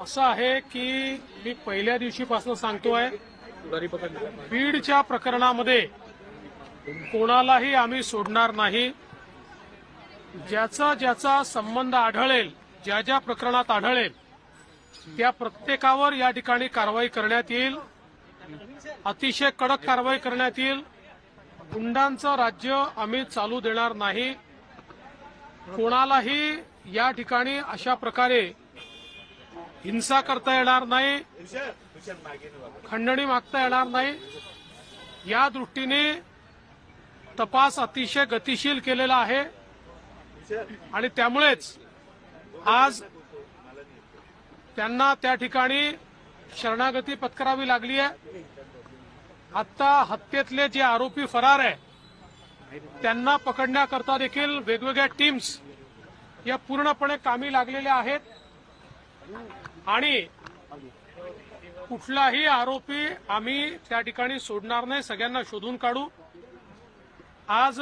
असं आहे की मी पहिल्या दिवशीपासून सांगतोय, बीडच्या प्रकरणामध्ये कोणालाही आम्ही सोडणार नाही। ज्याचा संबंध आढळेल, ज्या ज्या प्रकरणात आढळेल त्या प्रत्येकावर या ठिकाणी कारवाई करण्यात येईल। अतिशय कडक कारवाई करण्यात येईल। गुंडांचं राज्य आम्ही चालू देणार नाही। कोणालाही या ठिकाणी अशा प्रकारे हिंसा करता येणार नाही, खंडणी मागता येणार नाही। या दृष्टीने तपास अतिशय गतिशील केलेला आहे आणि त्यामुळेच आज त्यांना त्या ठिकाणी शरणागती पत्करावी लागली आहे। आता हत्येतले जे आरोपी फरार आहे त्यांना पकडण्याकरता देखील वेगवेगळ्या टीम्स या पूर्णपणे कामी लागलेल्या आहेत आणि कुठलाही आरोपी आम्ही त्या ठिकाणी सोडणार नाही, सगळ्यांना शोधून काढू। आज